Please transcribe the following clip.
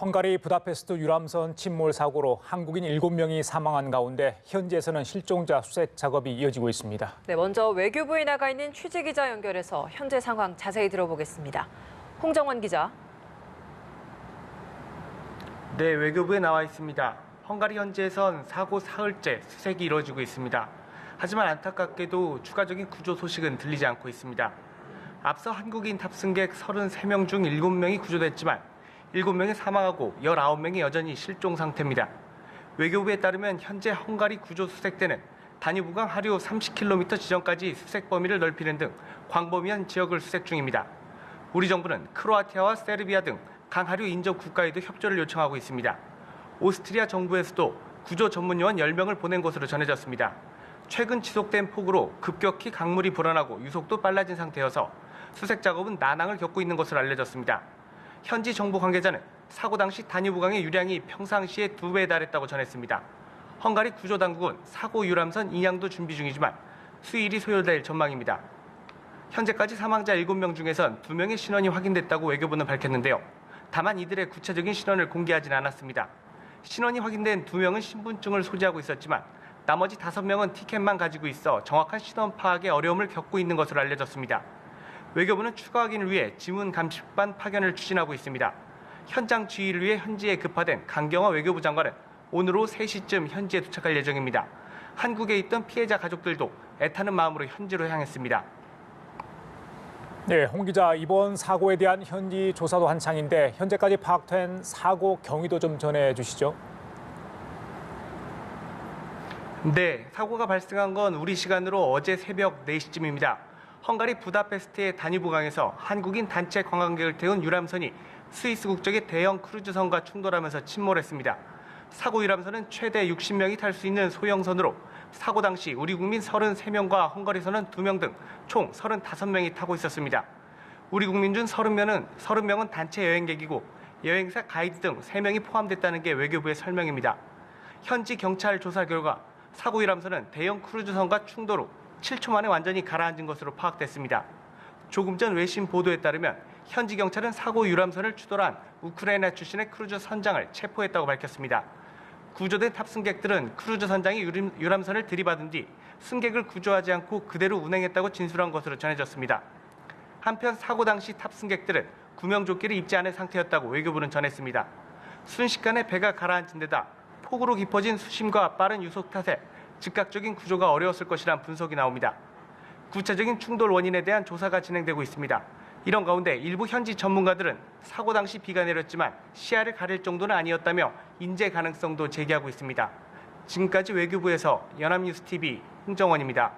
헝가리 부다페스트 유람선 침몰 사고로 한국인 7명이 사망한 가운데 현지에서는 실종자 수색 작업이 이어지고 있습니다. 네, 먼저 외교부에 나가 있는 취재기자 연결해서 현재 상황 자세히 들어보겠습니다. 홍정원 기자. 네, 외교부에 나와 있습니다. 헝가리 현지에선 사고 사흘째 수색이 이루어지고 있습니다. 하지만 안타깝게도 추가적인 구조 소식은 들리지 않고 있습니다. 앞서 한국인 탑승객 33명 중 7명이 구조됐지만 7명이 사망하고 19명이 여전히 실종 상태입니다. 외교부에 따르면 현재 헝가리 구조 수색대는 다뉴브강 하류 30km 지점까지 수색 범위를 넓히는 등 광범위한 지역을 수색 중입니다. 우리 정부는 크로아티아와 세르비아 등 강하류 인접 국가에도 협조를 요청하고 있습니다. 오스트리아 정부에서도 구조 전문 요원 10명을 보낸 것으로 전해졌습니다. 최근 지속된 폭우로 급격히 강물이 불어나고 유속도 빨라진 상태여서 수색 작업은 난항을 겪고 있는 것으로 알려졌습니다. 현지 정부 관계자는 사고 당시 다뉴브강의 유량이 평상시의 2배에 달했다고 전했습니다. 헝가리 구조당국은 사고 유람선 인양도 준비 중이지만 수일이 소요될 전망입니다. 현재까지 사망자 7명 중에선 2명의 신원이 확인됐다고 외교부는 밝혔는데요. 다만 이들의 구체적인 신원을 공개하진 않았습니다. 신원이 확인된 2명은 신분증을 소지하고 있었지만 나머지 5명은 티켓만 가지고 있어 정확한 신원 파악에 어려움을 겪고 있는 것으로 알려졌습니다. 외교부는 추가 확인을 위해 지문 감식반 파견을 추진하고 있습니다. 현장 지휘를 위해 현지에 급파된 강경화 외교부 장관은 오늘 오후 3시쯤 현지에 도착할 예정입니다. 한국에 있던 피해자 가족들도 애타는 마음으로 현지로 향했습니다. 네, 홍 기자, 이번 사고에 대한 현지 조사도 한창인데 현재까지 파악된 사고 경위도 좀 전해주시죠. 네, 사고가 발생한 건 우리 시간으로 어제 새벽 4시쯤입니다. 헝가리 부다페스트의 다뉴브강에서 한국인 단체 관광객을 태운 유람선이 스위스 국적의 대형 크루즈선과 충돌하면서 침몰했습니다. 사고 유람선은 최대 60명이 탈 수 있는 소형선으로 사고 당시 우리 국민 33명과 헝가리선은 2명 등 총 35명이 타고 있었습니다. 우리 국민 중 30명은 단체 여행객이고 여행사 가이드 등 3명이 포함됐다는 게 외교부의 설명입니다. 현지 경찰 조사 결과 사고 유람선은 대형 크루즈선과 충돌 후 7초 만에 완전히 가라앉은 것으로 파악됐습니다. 조금 전 외신 보도에 따르면 현지 경찰은 사고 유람선을 추돌한 우크라이나 출신의 크루즈 선장을 체포했다고 밝혔습니다. 구조된 탑승객들은 크루즈 선장이 유람선을 들이받은 뒤 승객을 구조하지 않고 그대로 운행했다고 진술한 것으로 전해졌습니다. 한편 사고 당시 탑승객들은 구명조끼를 입지 않은 상태였다고 외교부는 전했습니다. 순식간에 배가 가라앉은 데다 폭우로 깊어진 수심과 빠른 유속 탓에 즉각적인 구조가 어려웠을 것이란 분석이 나옵니다. 구체적인 충돌 원인에 대한 조사가 진행되고 있습니다. 이런 가운데 일부 현지 전문가들은 사고 당시 비가 내렸지만 시야를 가릴 정도는 아니었다며 인재 가능성도 제기하고 있습니다. 지금까지 외교부에서 연합뉴스TV 홍정원입니다.